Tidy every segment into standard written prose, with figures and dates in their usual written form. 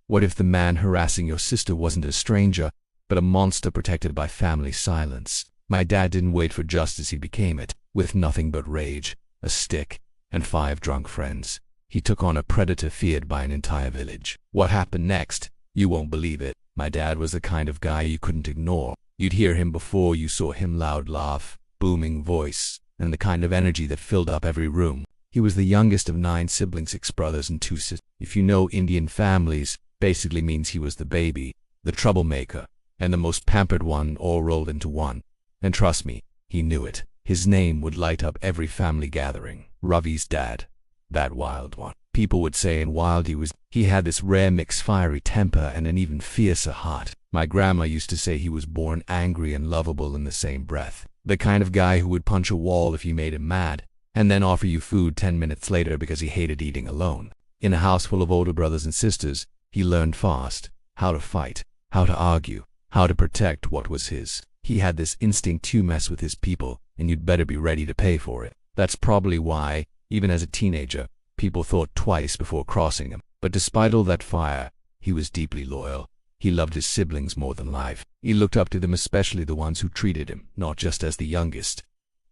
What if the man harassing your sister wasn't a stranger, but a monster protected by family silence? My dad didn't wait for justice, he became it. With nothing but rage, a stick, and 5 drunk friends, he took on a predator feared by an entire village. What happened next? You won't believe it. My dad was the kind of guy you couldn't ignore. You'd hear him before you saw him. Loud laugh, booming voice, and the kind of energy that filled up every room. He was the youngest of 9 siblings, 6 brothers and 2 sisters. If you know Indian families, basically means he was the baby, the troublemaker, and the most pampered one all rolled into one. And trust me, he knew it. His name would light up every family gathering. Ravi's dad. That wild one. People would say and wild he had this rare mixed fiery temper and an even fiercer heart. My grandma used to say he was born angry and lovable in the same breath. The kind of guy who would punch a wall if you made him mad, and then offer you food 10 minutes later because he hated eating alone. In a house full of older brothers and sisters, he learned fast how to fight, how to argue, how to protect what was his. He had this instinct to mess with his people, and you'd better be ready to pay for it. That's probably why, even as a teenager, people thought twice before crossing him. But despite all that fire, he was deeply loyal. He loved his siblings more than life. He looked up to them, especially the ones who treated him, not just as the youngest,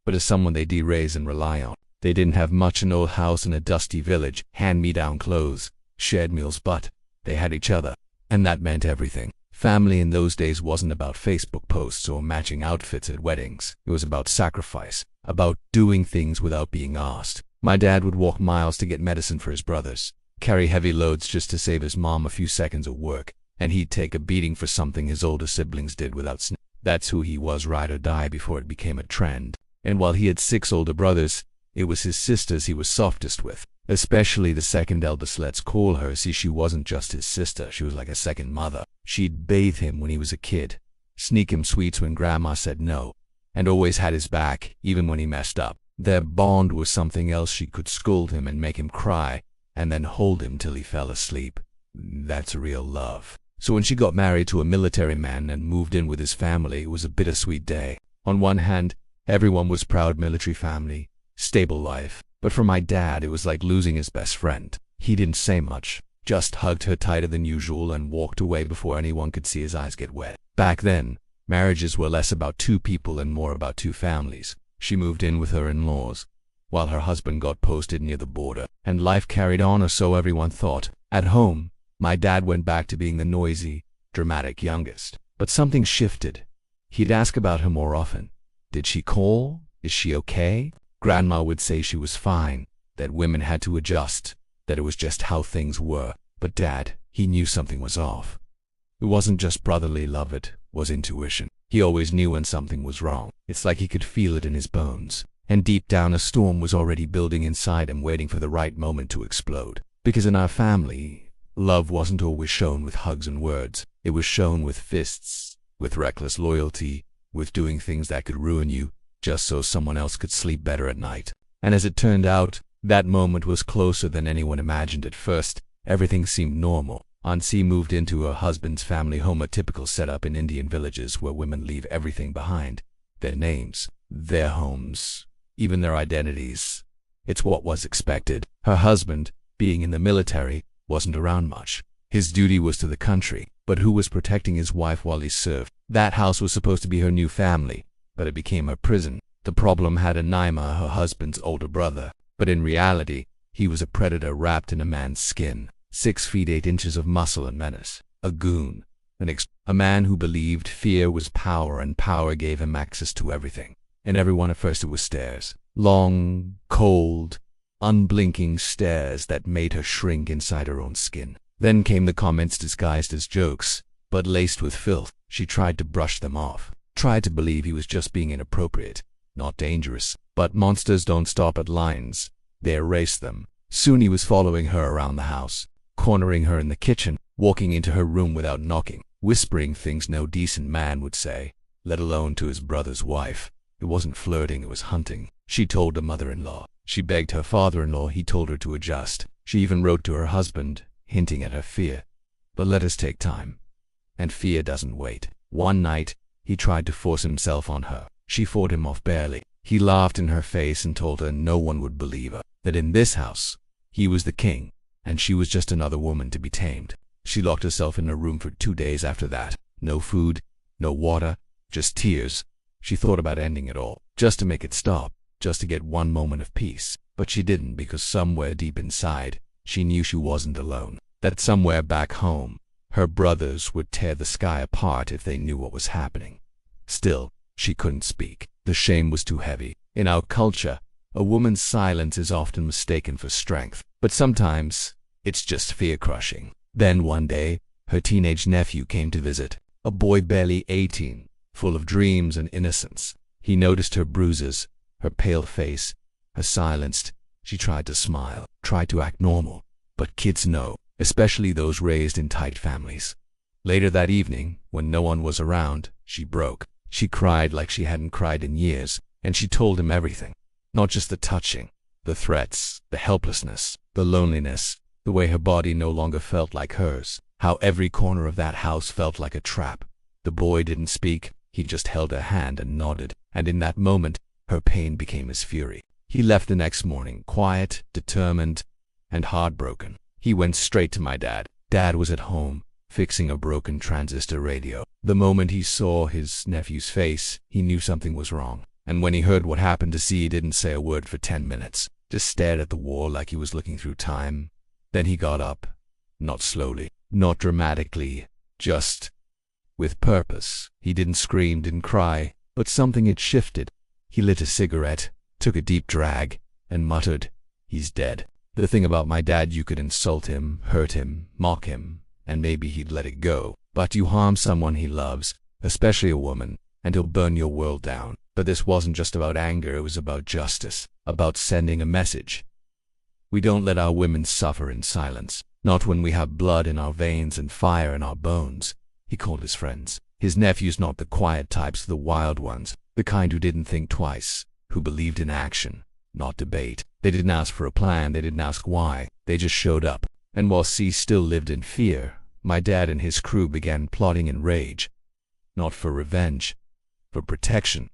but as someone they'd raise and rely on. They didn't have much, an old house in a dusty village, hand-me-down clothes, shared meals, but they had each other, and that meant everything. Family in those days wasn't about Facebook posts or matching outfits at weddings. It was about sacrifice, about doing things without being asked. My dad would walk miles to get medicine for his brothers, carry heavy loads just to save his mom a few seconds of work, and he'd take a beating for something his older siblings did without That's who he was, ride or die, before it became a trend. And while he had 6 older brothers, it was his sisters he was softest with, especially the second eldest. Let's call her. See, she wasn't just his sister, she was like a second mother. She'd bathe him when he was a kid, sneak him sweets when grandma said no, and always had his back, even when he messed up. Their bond was something else. She could scold him and make him cry, and then hold him till he fell asleep. That's real love. So when she got married to a military man and moved in with his family, it was a bittersweet day. On one hand, everyone was proud, military family, stable life. But for my dad, it was like losing his best friend. He didn't say much, just hugged her tighter than usual and walked away before anyone could see his eyes get wet. Back then, marriages were less about 2 people and more about 2 families. She moved in with her in-laws, while her husband got posted near the border, and life carried on, or so everyone thought. At home, my dad went back to being the noisy, dramatic youngest. But something shifted. He'd ask about her more often. Did she call? Is she okay? Grandma would say she was fine, that women had to adjust, that it was just how things were. But Dad, he knew something was off. It wasn't just brotherly love, it was intuition. He always knew when something was wrong. It's like he could feel it in his bones. And deep down, a storm was already building inside him, waiting for the right moment to explode. Because in our family, love wasn't always shown with hugs and words. It was shown with fists, with reckless loyalty, with doing things that could ruin you, just so someone else could sleep better at night. And as it turned out, that moment was closer than anyone imagined. At first, everything seemed normal. Ansi moved into her husband's family home, a typical setup in Indian villages where women leave everything behind. Their names, their homes, even their identities. It's what was expected. Her husband, being in the military, wasn't around much. His duty was to the country, but who was protecting his wife while he served? That house was supposed to be her new family, but it became her prison. The problem had a Naima, her husband's older brother, but in reality, he was a predator wrapped in a man's skin. 6 feet 8 inches of muscle and menace. A goon. A man who believed fear was power and power gave him access to everything. And everyone. At first it was stares. Long, cold, unblinking stares that made her shrink inside her own skin. Then came the comments disguised as jokes, but laced with filth. She tried to brush them off. Tried to believe he was just being inappropriate, not dangerous. But monsters don't stop at lines. They erase them. Soon he was following her around the house, cornering her in the kitchen, walking into her room without knocking, whispering things no decent man would say, let alone to his brother's wife. It wasn't flirting, it was hunting. She told her mother-in-law. She begged her father-in-law. He told her to adjust. She even wrote to her husband, hinting at her fear. But let us take time. And fear doesn't wait. One night, he tried to force himself on her. She fought him off barely. He laughed in her face and told her no one would believe her, that in this house, he was the king, and she was just another woman to be tamed. She locked herself in her room for 2 days after that. No food, no water, just tears. She thought about ending it all, just to make it stop, just to get one moment of peace. But she didn't, because somewhere deep inside, she knew she wasn't alone. That somewhere back home, her brothers would tear the sky apart if they knew what was happening. Still, she couldn't speak. The shame was too heavy. In our culture, a woman's silence is often mistaken for strength, but sometimes it's just fear-crushing. Then one day, her teenage nephew came to visit, a boy barely 18, full of dreams and innocence. He noticed her bruises, her pale face, her silenced. She tried to smile, tried to act normal, but kids know, especially those raised in tight families. Later that evening, when no one was around, she broke. She cried like she hadn't cried in years, and she told him everything. Not just the touching, the threats, the helplessness, the loneliness, the way her body no longer felt like hers, how every corner of that house felt like a trap. The boy didn't speak, he just held her hand and nodded, and in that moment, her pain became his fury. He left the next morning, quiet, determined, and heartbroken. He went straight to my dad. Dad was at home, fixing a broken transistor radio. The moment he saw his nephew's face, he knew something was wrong. And when he heard what happened to C, he didn't say a word for 10 minutes, just stared at the wall like he was looking through time. Then he got up, not slowly, not dramatically, just with purpose. He didn't scream, didn't cry, but something had shifted. He lit a cigarette, took a deep drag, and muttered, "He's dead." The thing about my dad, you could insult him, hurt him, mock him, and maybe he'd let it go. But you harm someone he loves, especially a woman, and he'll burn your world down. But this wasn't just about anger, it was about justice, about sending a message. We don't let our women suffer in silence, not when we have blood in our veins and fire in our bones. He called his friends. His nephews, not the quiet types, the wild ones, the kind who didn't think twice, who believed in action, not debate. They didn't ask for a plan, they didn't ask why, they just showed up. And while C still lived in fear, my dad and his crew began plotting in rage. Not for revenge, for protection,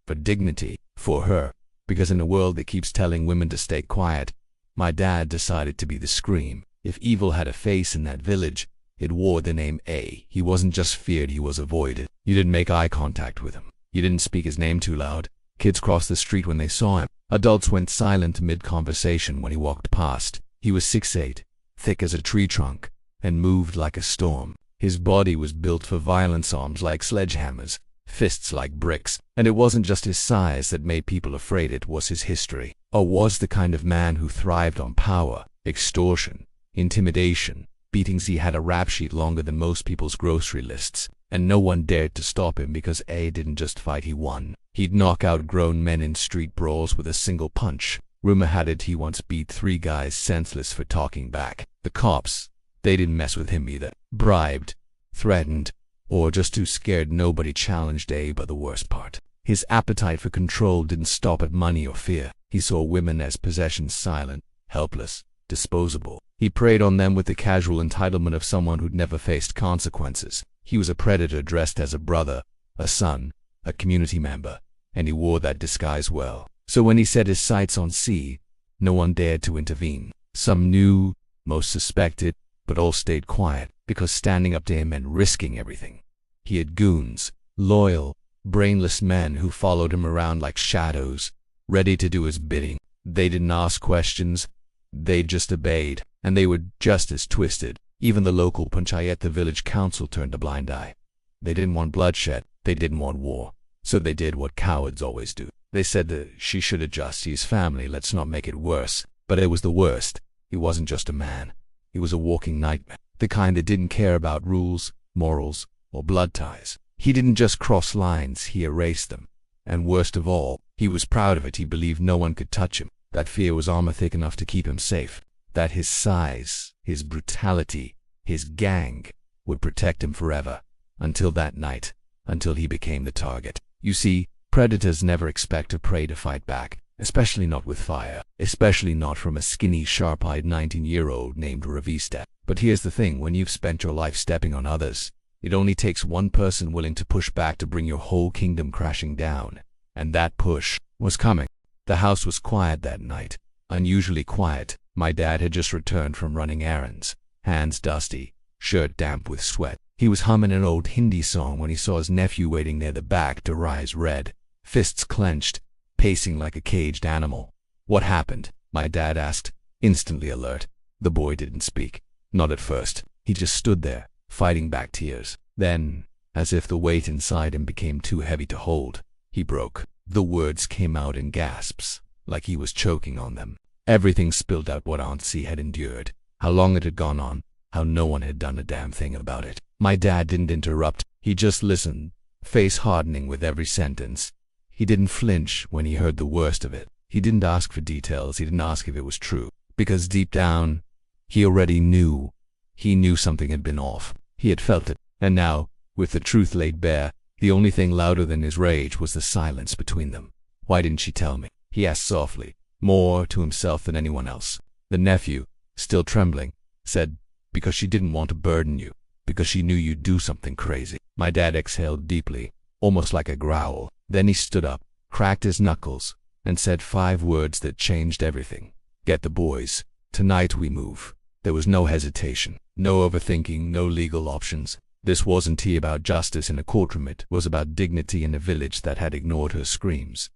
for dignity, for her. Because in a world that keeps telling women to stay quiet, my dad decided to be the scream. If evil had a face in that village, it wore the name A. He wasn't just feared, he was avoided. You didn't make eye contact with him. You didn't speak his name too loud. Kids crossed the street when they saw him. Adults went silent mid-conversation when he walked past. He was 6'8", thick as a tree trunk, and moved like a storm. His body was built for violence, arms like sledgehammers, fists like bricks. And it wasn't just his size that made people afraid, it was his history. Or was the kind of man who thrived on power, extortion, intimidation. Beatings. He had a rap sheet longer than most people's grocery lists, and no one dared to stop him because A didn't just fight, he won. He'd knock out grown men in street brawls with a single punch. Rumor had it he once beat 3 guys senseless for talking back. The cops, they didn't mess with him either. Bribed, threatened, or just too scared. Nobody challenged A. But the worst part, his appetite for control didn't stop at money or fear. He saw women as possessions, silent, helpless, disposable. He preyed on them with the casual entitlement of someone who'd never faced consequences. He was a predator dressed as a brother, a son, a community member, and he wore that disguise well. So when he set his sights on C, no one dared to intervene. Some knew, most suspected, but all stayed quiet, because standing up to him meant risking everything. He had goons, loyal, brainless men who followed him around like shadows, ready to do his bidding. They didn't ask questions, they just obeyed, and they were just as twisted. Even the local panchayat, the village council, turned a blind eye. They didn't want bloodshed, they didn't want war, so they did what cowards always do. They said that she should adjust to his family, let's not make it worse. But it was the worst. He wasn't just a man, he was a walking nightmare. The kind that didn't care about rules, morals, or blood ties. He didn't just cross lines, he erased them. And worst of all, he was proud of it. He believed no one could touch him. That fear was armor thick enough to keep him safe. That his size, his brutality, his gang would protect him forever. Until that night, until he became the target. You see, predators never expect a prey to fight back, especially not with fire, especially not from a skinny, sharp-eyed 19-year-old named Ravista. But here's the thing, when you've spent your life stepping on others, it only takes one person willing to push back to bring your whole kingdom crashing down. And that push was coming. The house was quiet that night, unusually quiet. My dad had just returned from running errands, hands dusty, shirt damp with sweat. He was humming an old Hindi song when he saw his nephew waiting near the back door, eyes red, fists clenched, pacing like a caged animal. "What happened?" my dad asked, instantly alert. The boy didn't speak. Not at first. He just stood there, fighting back tears. Then, as if the weight inside him became too heavy to hold, he broke. The words came out in gasps, like he was choking on them. Everything spilled out what Aunt C had endured, how long it had gone on, how no one had done a damn thing about it. My dad didn't interrupt. He just listened, face hardening with every sentence. He didn't flinch when he heard the worst of it. He didn't ask for details. He didn't ask if it was true, because deep down, he already knew. He knew something had been off. He had felt it. And now, with the truth laid bare, the only thing louder than his rage was the silence between them. "Why didn't she tell me?" he asked softly, more to himself than anyone else. The nephew, still trembling, said, "Because she didn't want to burden you. Because she knew you'd do something crazy." My dad exhaled deeply, almost like a growl. Then he stood up, cracked his knuckles, and said 5 words that changed everything. "Get the boys. Tonight we move." There was no hesitation, no overthinking, no legal options. This wasn't about justice in a courtroom. It was about dignity in a village that had ignored her screams.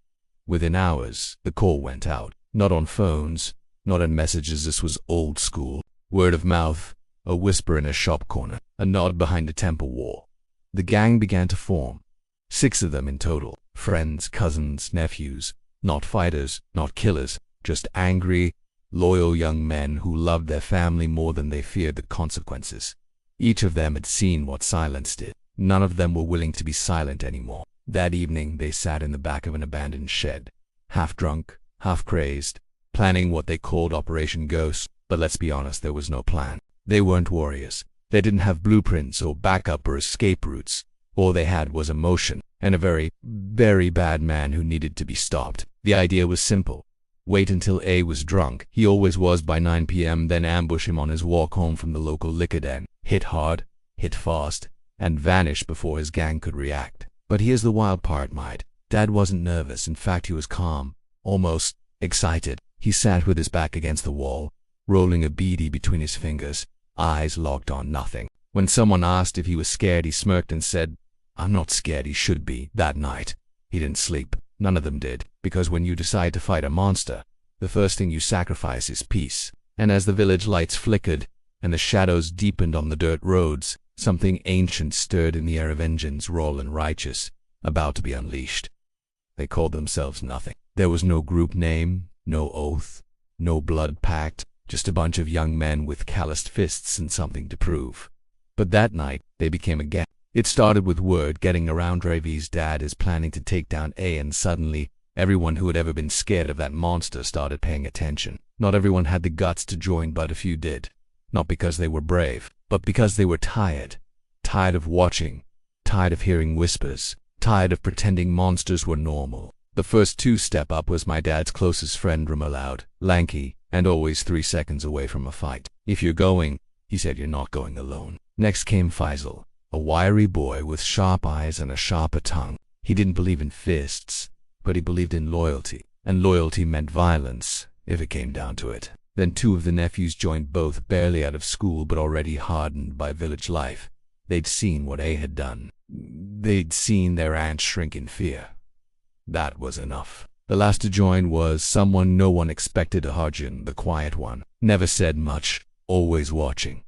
Within hours, the call went out. Not on phones, not in messages. This was old school. Word of mouth, a whisper in a shop corner, a nod behind a temple wall. The gang began to form. 6 of them in total. Friends, cousins, nephews. Not fighters, not killers. Just angry, loyal young men who loved their family more than they feared the consequences. Each of them had seen what silence did. None of them were willing to be silent anymore. That evening they sat in the back of an abandoned shed, half drunk, half crazed, planning what they called Operation Ghost. But let's be honest, there was no plan. They weren't warriors. They didn't have blueprints or backup or escape routes. All they had was emotion, and a very, very bad man who needed to be stopped. The idea was simple. Wait until A was drunk, he always was by 9 p.m., then ambush him on his walk home from the local liquor den. Hit hard, hit fast, and vanish before his gang could react. But here's the wild part, mate. Dad wasn't nervous. In fact, he was calm, almost excited. He sat with his back against the wall, rolling a beady between his fingers, eyes locked on nothing. When someone asked if he was scared, he smirked and said, "I'm not scared." He should be. That night, he didn't sleep. None of them did, because when you decide to fight a monster, the first thing you sacrifice is peace. And as the village lights flickered, and the shadows deepened on the dirt roads, something ancient stirred in the air. Of engines, raw and righteous, about to be unleashed. They called themselves nothing. There was no group name, no oath, no blood pact, just a bunch of young men with calloused fists and something to prove. But that night, they became a gang. It started with word getting around Ravi's dad is planning to take down A, and suddenly, everyone who had ever been scared of that monster started paying attention. Not everyone had the guts to join, but a few did. Not because they were brave, but because they were tired. Tired of watching, tired of hearing whispers, tired of pretending monsters were normal. The first to step up was my dad's closest friend, Ramaloud, lanky, and always 3 seconds away from a fight. "If you're going," he said, "you're not going alone." Next came Faisal, a wiry boy with sharp eyes and a sharper tongue. He didn't believe in fists, but he believed in loyalty, and loyalty meant violence, if it came down to it. Then 2 of the nephews joined, both barely out of school but already hardened by village life. They'd seen what A had done. They'd seen their aunt shrink in fear. That was enough. The last to join was someone no one expected, Harjan, the quiet one. Never said much, always watching.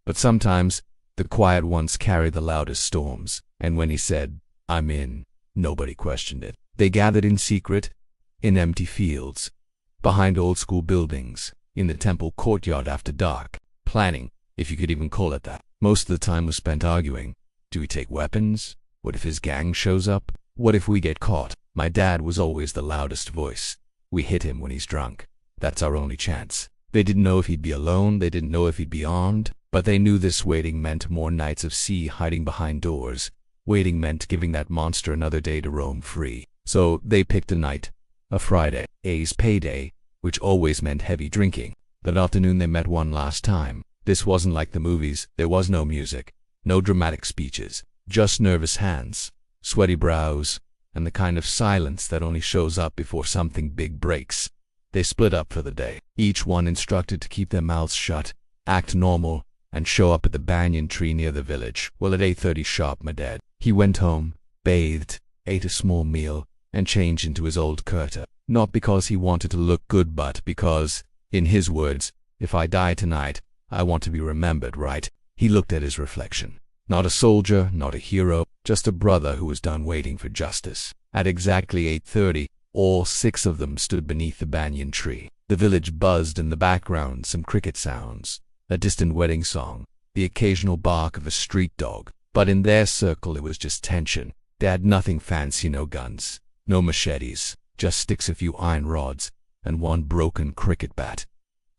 But sometimes, the quiet ones carry the loudest storms, and when he said, "I'm in," nobody questioned it. They gathered in secret, in empty fields, behind old-school buildings, in the temple courtyard after dark, planning, if you could even call it that. Most of the time was spent arguing. Do we take weapons? What if his gang shows up? What if we get caught? My dad was always the loudest voice. We hit him when he's drunk. That's our only chance. They didn't know if he'd be alone, they didn't know if he'd be armed, but they knew this waiting meant more nights of sea hiding behind doors. Waiting meant giving that monster another day to roam free. So they picked a night, a Friday, A's payday, which always meant heavy drinking. That afternoon they met one last time. This wasn't like the movies. There was no music, no dramatic speeches, just nervous hands, sweaty brows, and the kind of silence that only shows up before something big breaks. They split up for the day, each one instructed to keep their mouths shut, act normal, and show up at the banyan tree near the village. Well, at 8:30 sharp, my dad. He went home, bathed, ate a small meal, and changed into his old kurta. Not because he wanted to look good, but because, in his words, if I die tonight, I want to be remembered right. He looked at his reflection. Not a soldier, not a hero, just a brother who was done waiting for justice. At exactly 8:30, all 6 of them stood beneath the banyan tree. The village buzzed in the background, some cricket sounds, a distant wedding song, the occasional bark of a street dog. But in their circle it was just tension. They had nothing fancy, no guns, no machetes, just sticks, a few iron rods, and one broken cricket bat.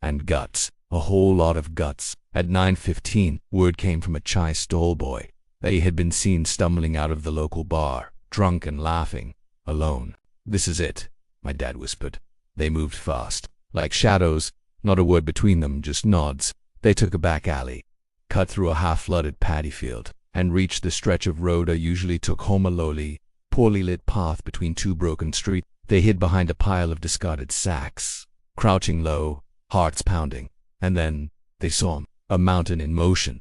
And guts, a whole lot of guts. At 9:15, word came from a chai stall boy that he had been seen stumbling out of the local bar, drunk and laughing, alone. "This is it," my dad whispered. They moved fast, like shadows, not a word between them, just nods. They took a back alley, cut through a half-flooded paddy field, and reached the stretch of road I usually took home, a lowly, poorly lit path between 2 broken streets. They hid behind a pile of discarded sacks, crouching low, hearts pounding. And then they saw him, a mountain in motion.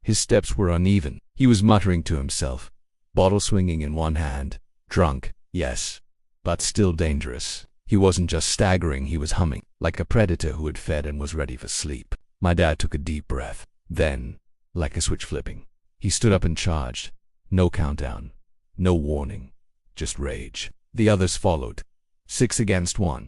His steps were uneven. He was muttering to himself, bottle swinging in one hand. Drunk, yes, but still dangerous. He wasn't just staggering, he was humming, like a predator who had fed and was ready for sleep. My dad took a deep breath. Then, like a switch flipping, he stood up and charged. No countdown, no warning, just rage. The others followed, 6 against 1.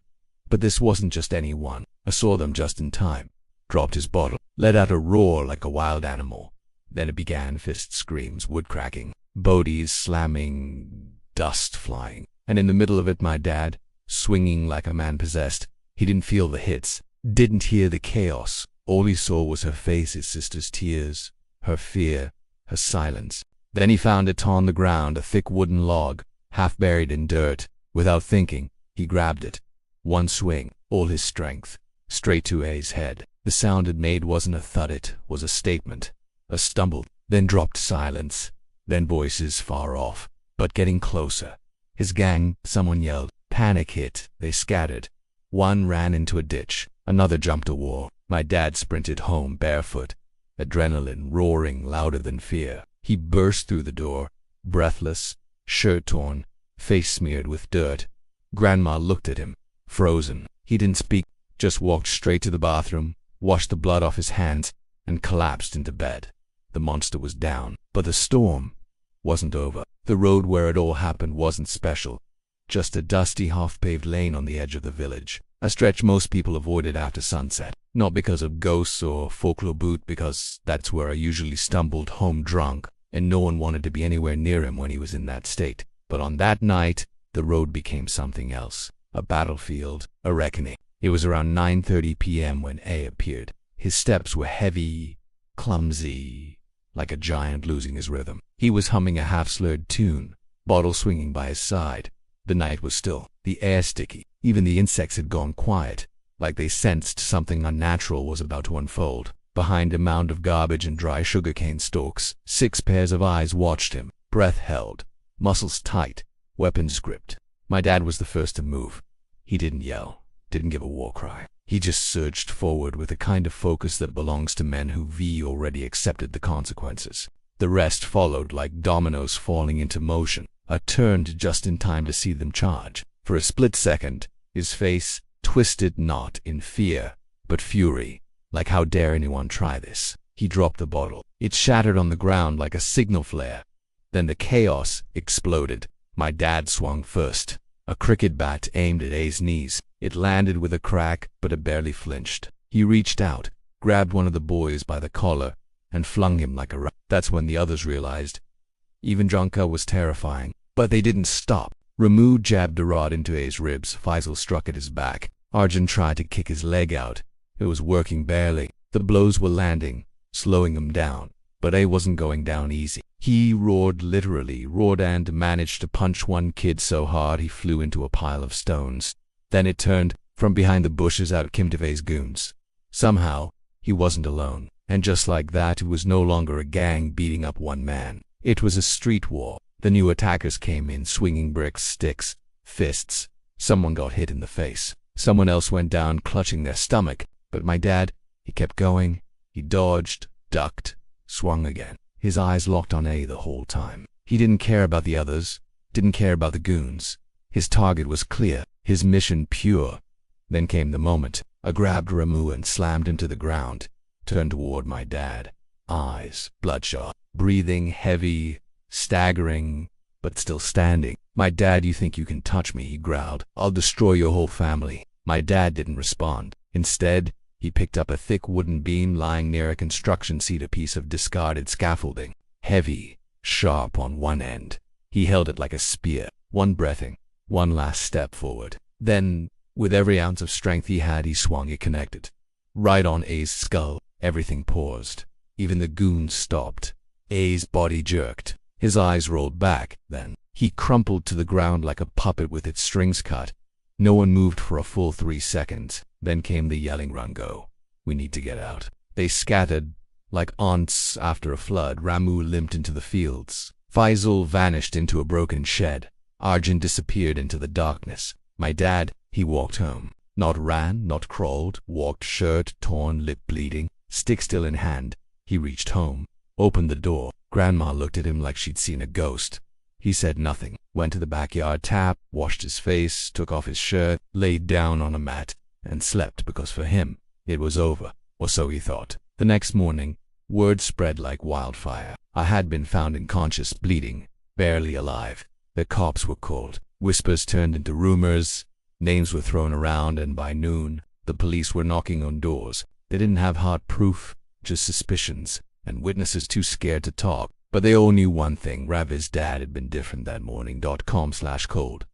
But this wasn't just any one. I saw them just in time. Dropped his bottle, let out a roar like a wild animal. Then it began, fist screams, wood cracking, bodies slamming, dust flying. And in the middle of it, my dad, swinging like a man possessed. He didn't feel the hits, didn't hear the chaos. All he saw was her face, his sister's tears, her fear, her silence. Then he found it on the ground, a thick wooden log, half buried in dirt. Without thinking, he grabbed it. One swing, all his strength, straight to A's head. The sound it made wasn't a thud, it was a statement. A stumble, then dropped silence, then voices far off, but getting closer. His gang, someone yelled. Panic hit, they scattered. One ran into a ditch, another jumped a wall. My dad sprinted home barefoot, adrenaline roaring louder than fear. He burst through the door, breathless, shirt torn, face smeared with dirt. Grandma looked at him, frozen. He didn't speak, just walked straight to the bathroom, washed the blood off his hands, and collapsed into bed. The monster was down, but the storm wasn't over. The road where it all happened wasn't special, just a dusty half-paved lane on the edge of the village, a stretch most people avoided after sunset. Not because of ghosts or folklore, but because that's where I usually stumbled home drunk, and no one wanted to be anywhere near him when he was in that state. But on that night, the road became something else, a battlefield, a reckoning. It was around 9:30 p.m. when A appeared. His steps were heavy, clumsy, like a giant losing his rhythm. He was humming a half-slurred tune, bottle swinging by his side. The night was still, the air sticky. Even the insects had gone quiet, like they sensed something unnatural was about to unfold. Behind a mound of garbage and dry sugarcane stalks, 6 pairs of eyes watched him, breath held, muscles tight, weapons gripped. My dad was the first to move. He didn't yell, didn't give a war cry. He just surged forward with the kind of focus that belongs to men who've already accepted the consequences. The rest followed like dominoes falling into motion. I turned just in time to see them charge. For a split second, his face twisted not in fear, but fury, like how dare anyone try this. He dropped the bottle. It shattered on the ground like a signal flare. Then the chaos exploded. My dad swung first. A cricket bat aimed at A's knees. It landed with a crack, but it barely flinched. He reached out, grabbed one of the boys by the collar, and flung him like a rat. That's when the others realized. Even Junka was terrifying. But they didn't stop. Ramu jabbed a rod into A's ribs. Faisal struck at his back. Arjun tried to kick his leg out. It was working barely. The blows were landing, slowing him down. But A wasn't going down easy. He roared, literally roared, and managed to punch one kid so hard he flew into a pile of stones. Then it turned. From behind the bushes out came Devay's goons. Somehow, he wasn't alone. And just like that, it was no longer a gang beating up one man. It was a street war. The new attackers came in, swinging bricks, sticks, fists. Someone got hit in the face. Someone else went down, clutching their stomach. But my dad, he kept going. He dodged, ducked, swung again. His eyes locked on A the whole time. He didn't care about the others, didn't care about the goons. His target was clear, his mission pure. Then came the moment. I grabbed Ramu and slammed him to the ground, turned toward my dad. Eyes bloodshot, breathing heavy, staggering, but still standing. "My dad, you think you can touch me?" he growled. "I'll destroy your whole family." My dad didn't respond. Instead, he picked up a thick wooden beam lying near a construction seat, a piece of discarded scaffolding. Heavy, sharp on one end. He held it like a spear, one breathing, one last step forward. Then, with every ounce of strength he had, he swung it, connected. Right on A's skull. Everything paused. Even the goons stopped. A's body jerked. His eyes rolled back. Then, he crumpled to the ground like a puppet with its strings cut. No one moved for a full 3 seconds. Then came the yelling, "Run, go. We need to get out." They scattered like ants after a flood. Ramu limped into the fields. Faisal vanished into a broken shed. Arjun disappeared into the darkness. My dad, he walked home. Not ran, not crawled, walked, shirt torn, lip bleeding, stick still in hand. He reached home, opened the door. Grandma looked at him like she'd seen a ghost. He said nothing, went to the backyard tap, washed his face, took off his shirt, laid down on a mat, and slept, because for him, it was over, or so he thought. The next morning, word spread like wildfire. I had been found unconscious, bleeding, barely alive. The cops were called. Whispers turned into rumors. Names were thrown around, and by noon, the police were knocking on doors. They didn't have hard proof, just suspicions, and witnesses too scared to talk. But they all knew one thing: Ravi's dad had been different that morning. .com/cold.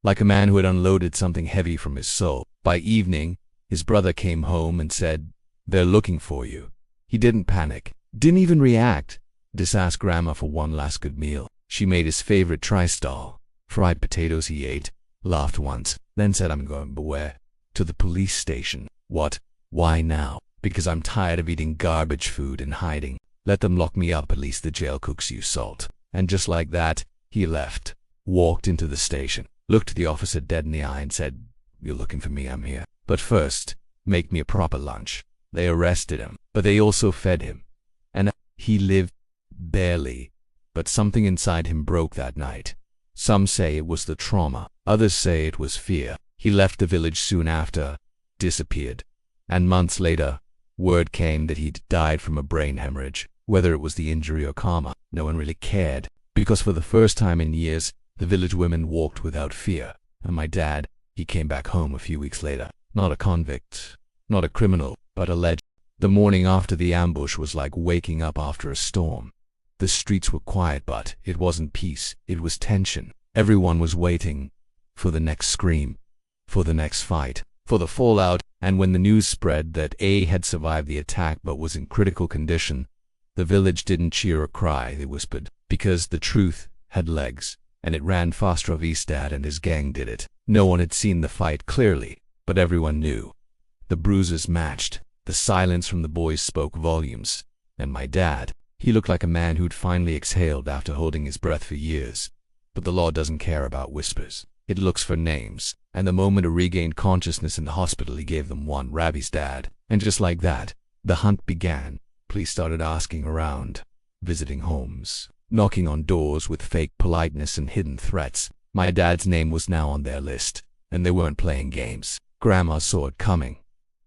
Like a man who had unloaded something heavy from his soul. By evening, his brother came home and said, "They're looking for you." He didn't panic, didn't even react. Just asked Grandma for one last good meal. She made his favorite tristal. Fried potatoes he ate, laughed once, then said, "I'm going, but where?" "To the police station." "What? Why now?" "Because I'm tired of eating garbage food and hiding. Let them lock me up, at least the jail cooks use salt." And just like that, he left, walked into the station, looked the officer dead in the eye and said, "You're looking for me, I'm here. But first, make me a proper lunch." They arrested him, but they also fed him. And he lived barely, but something inside him broke that night. Some say it was the trauma, others say it was fear. He left the village soon after, disappeared. And months later, word came that he'd died from a brain hemorrhage. Whether it was the injury or karma, no one really cared, because for the first time in years, the village women walked without fear. And my dad, he came back home a few weeks later. Not a convict, not a criminal, but a legend. The morning after the ambush was like waking up after a storm. The streets were quiet, but it wasn't peace, it was tension. Everyone was waiting for the next scream, for the next fight, for the fallout. And when the news spread that A had survived the attack but was in critical condition, the village didn't cheer or cry, they whispered, because the truth had legs, and it ran fast. Ravi's dad and his gang did it. No one had seen the fight clearly, but everyone knew. The bruises matched. The silence from the boys spoke volumes. And my dad, he looked like a man who'd finally exhaled after holding his breath for years. But the law doesn't care about whispers. It looks for names. And the moment he regained consciousness in the hospital, he gave them one: Ravi's dad. And just like that, the hunt began. Police started asking around, visiting homes, knocking on doors with fake politeness and hidden threats. My dad's name was now on their list, and they weren't playing games. Grandma saw it coming.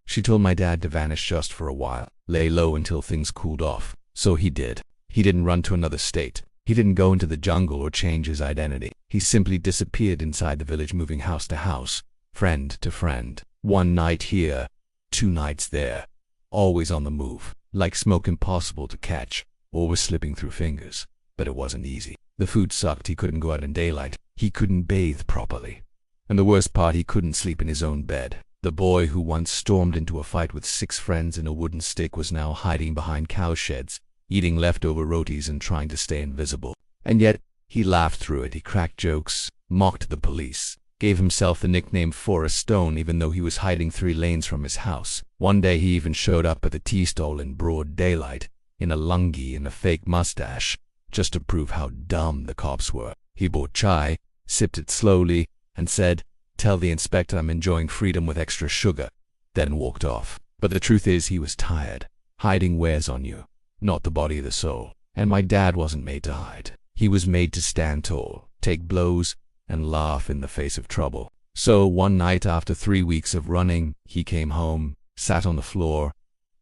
She told my dad to vanish just for a while, lay low until things cooled off. So he did. He didn't run to another state. He didn't go into the jungle or change his identity. He simply disappeared inside the village, moving house to house, friend to friend. One night here, 2 nights there. Always on the move, like smoke impossible to catch, always slipping through fingers. But it wasn't easy. The food sucked. He couldn't go out in daylight. He couldn't bathe properly. And the worst part, he couldn't sleep in his own bed. The boy who once stormed into a fight with 6 friends in a wooden stick was now hiding behind cow sheds, eating leftover rotis and trying to stay invisible. And yet, he laughed through it. He cracked jokes, mocked the police, gave himself the nickname Forest Stone even though he was hiding 3 lanes from his house. One day he even showed up at the tea stall in broad daylight, in a lungi and a fake mustache, just to prove how dumb the cops were. He bought chai, sipped it slowly, and said, "Tell the inspector I'm enjoying freedom with extra sugar," then walked off. But the truth is, he was tired. Hiding wears on you. not the body, the soul. And my dad wasn't made to hide. He was made to stand tall, take blows, and laugh in the face of trouble. So one night after 3 weeks of running, he came home, sat on the floor,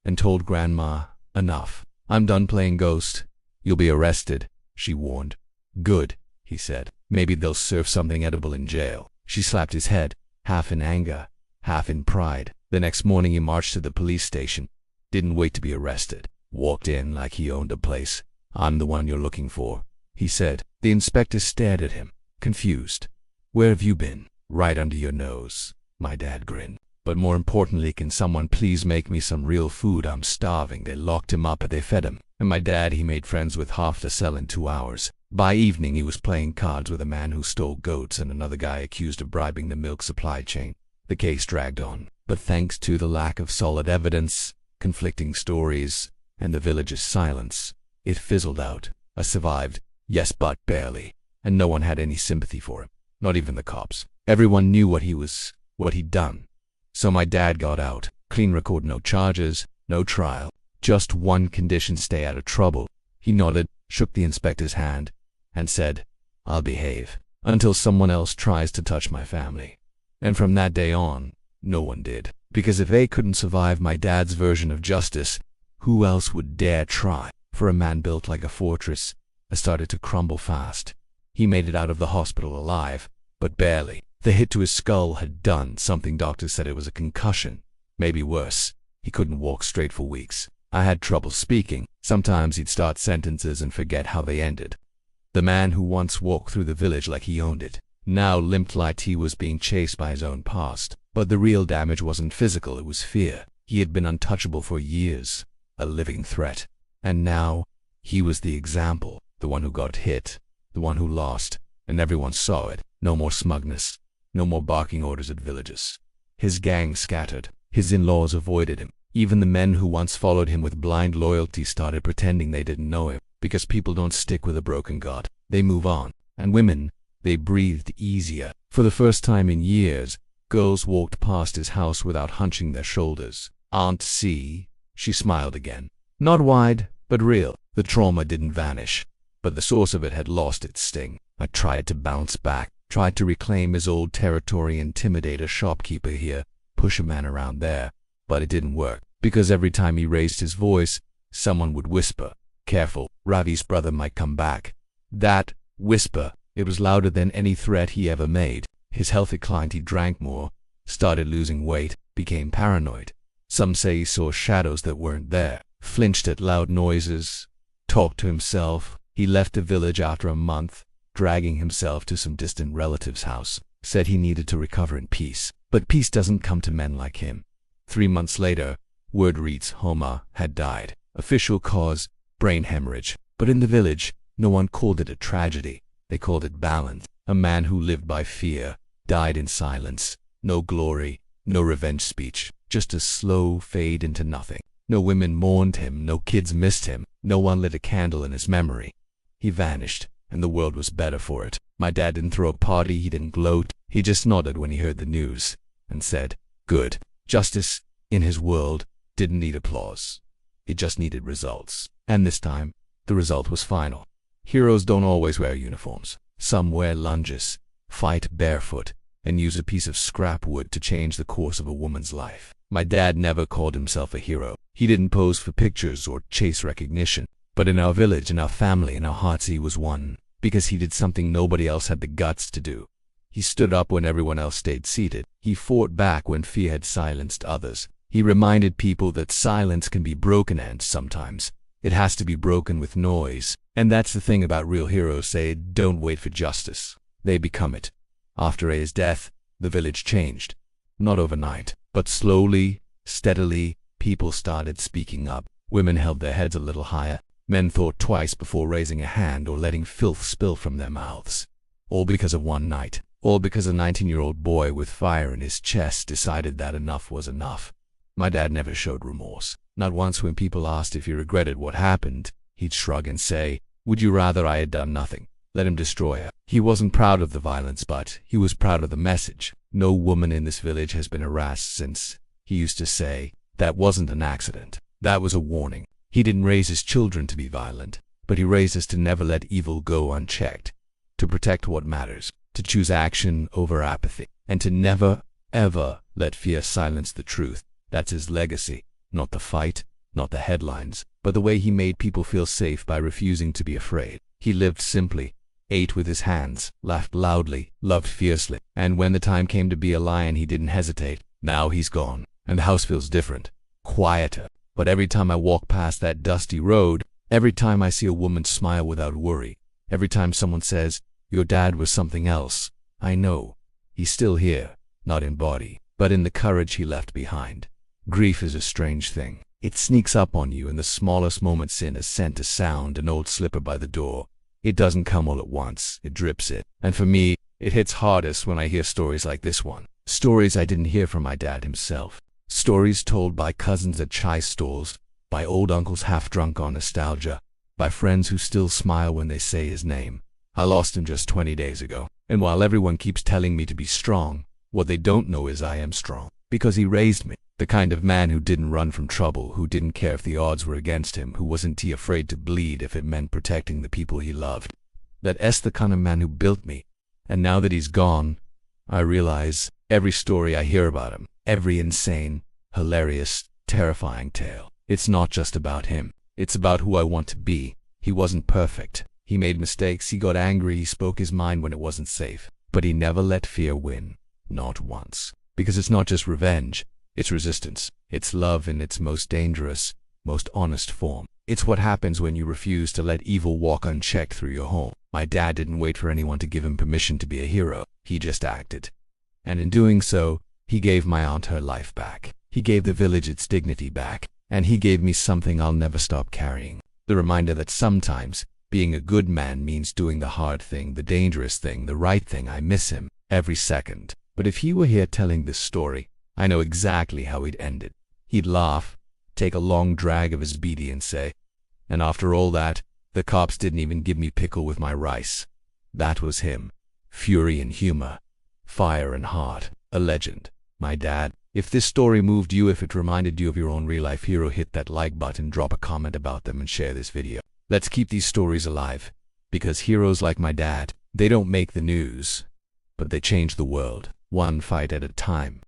and told Grandma, "Enough. I'm done playing ghost. You'll be arrested," she warned. "Good," he said. "Maybe they'll serve something edible in jail." She slapped his head, half in anger, half in pride. The next morning he marched to the police station. Didn't wait to be arrested. Walked in like he owned the place. "I'm the one you're looking for," he said. The inspector stared at him, confused. "Where have you been?" "Right under your nose." My dad grinned. "But more importantly, can someone please make me some real food? I'm starving." They locked him up and they fed him. And my dad, he made friends with half the cell in 2 hours. By evening he was playing cards with a man who stole goats and another guy accused of bribing the milk supply chain. The case dragged on, but thanks to the lack of solid evidence, conflicting stories, and the village's silence, it fizzled out. I survived, yes, but barely, and no one had any sympathy for him, not even the cops. Everyone knew what he'd done. So my dad got out, clean record, no charges, no trial, just one condition: stay out of trouble. He nodded, shook the inspector's hand, and said, "I'll behave until someone else tries to touch my family." And from that day on, no one did. Because if they couldn't survive my dad's version of justice, who else would dare try? For a man built like a fortress, I started to crumble fast. He made it out of the hospital alive, but barely. The hit to his skull had done something. Doctors said it was a concussion. Maybe worse. He couldn't walk straight for weeks. I had trouble speaking. Sometimes he'd start sentences and forget how they ended. The man who once walked through the village like he owned it, now limped like he was being chased by his own past. But the real damage wasn't physical, it was fear. He had been untouchable for years, a living threat. And now, he was the example, the one who got hit, the one who lost, and everyone saw it. No more smugness, no more barking orders at villagers. His gang scattered. His in-laws avoided him. Even the men who once followed him with blind loyalty started pretending they didn't know him, because people don't stick with a broken god. They move on. And women, they breathed easier. For the first time in years, girls walked past his house without hunching their shoulders. "Aunt C," she smiled again. Not wide, but real. The trauma didn't vanish, but the source of it had lost its sting. I tried to bounce back, tried to reclaim his old territory, intimidate a shopkeeper here, push a man around there, but it didn't work. Because every time he raised his voice, someone would whisper, "Careful, Ravi's brother might come back." That whisper, it was louder than any threat he ever made. His health declined. He drank more, started losing weight, became paranoid. Some say he saw shadows that weren't there, flinched at loud noises, talked to himself. He left the village after a month, dragging himself to some distant relative's house. Said he needed to recover in peace. But peace doesn't come to men like him. 3 months later, word reads Homa had died. Official cause, brain hemorrhage. But in the village, no one called it a tragedy. They called it balance. A man who lived by fear, died in silence. No glory, no revenge speech. Just a slow fade into nothing. No women mourned him, no kids missed him. No one lit a candle in his memory. He vanished, and the world was better for it. My dad didn't throw a party, he didn't gloat. He just nodded when he heard the news, and said, "Good." Justice, in his world, didn't need applause. It just needed results. And this time, the result was final. Heroes don't always wear uniforms. Some wear lunges, fight barefoot, and use a piece of scrap wood to change the course of a woman's life. My dad never called himself a hero. He didn't pose for pictures or chase recognition. But in our village, in our family, in our hearts, he was one. Because he did something nobody else had the guts to do. He stood up when everyone else stayed seated. He fought back when fear had silenced others. He reminded people that silence can be broken, and sometimes it has to be broken with noise. And that's the thing about real heroes. They don't wait for justice. They become it. After A's death, the village changed. Not overnight, but slowly, steadily, people started speaking up. Women held their heads a little higher. Men thought twice before raising a hand or letting filth spill from their mouths. All because of one night. All because a 19-year-old boy with fire in his chest decided that enough was enough. My dad never showed remorse. Not once. When people asked if he regretted what happened, he'd shrug and say, "Would you rather I had done nothing? Let him destroy her." He wasn't proud of the violence, but he was proud of the message. No woman in this village has been harassed since. He used to say, "That wasn't an accident. That was a warning." He didn't raise his children to be violent, but he raised us to never let evil go unchecked, to protect what matters, to choose action over apathy, and to never, ever let fear silence the truth. That's his legacy. Not the fight, not the headlines, but the way he made people feel safe by refusing to be afraid. He lived simply, ate with his hands, laughed loudly, loved fiercely, and when the time came to be a lion, he didn't hesitate. Now he's gone, and the house feels different, quieter. But every time I walk past that dusty road, every time I see a woman smile without worry, every time someone says, "Your dad was something else," I know he's still here, not in body, but in the courage he left behind. Grief is a strange thing. It sneaks up on you in the smallest moments, in a scent, a sound, an old slipper by the door. It doesn't come all at once, it drips it. And for me, it hits hardest when I hear stories like this one. Stories I didn't hear from my dad himself. Stories told by cousins at chai stalls, by old uncles half drunk on nostalgia, by friends who still smile when they say his name. I lost him just 20 days ago, and while everyone keeps telling me to be strong, what they don't know is I am strong, because he raised me. The kind of man who didn't run from trouble, who didn't care if the odds were against him, who wasn't afraid to bleed if it meant protecting the people he loved. That's the kind of man who built me. And now that he's gone, I realize every story I hear about him, every insane, hilarious, terrifying tale, it's not just about him. It's about who I want to be. He wasn't perfect. He made mistakes, he got angry, he spoke his mind when it wasn't safe. But he never let fear win. Not once. Because it's not just revenge. It's resistance. It's love in its most dangerous, most honest form. It's what happens when you refuse to let evil walk unchecked through your home. My dad didn't wait for anyone to give him permission to be a hero. He just acted. And in doing so, he gave my aunt her life back. He gave the village its dignity back. And he gave me something I'll never stop carrying. The reminder that sometimes, being a good man means doing the hard thing, the dangerous thing, the right thing. I miss him every second. But if he were here telling this story, I know exactly how he'd end it. He'd laugh, take a long drag of his beedi and say, "And after all that, the cops didn't even give me pickle with my rice." That was him. Fury and humor. Fire and heart. A legend. My dad. If this story moved you, if it reminded you of your own real-life hero, hit that like button, drop a comment about them, and share this video. Let's keep these stories alive. Because heroes like my dad, they don't make the news, but they change the world, one fight at a time.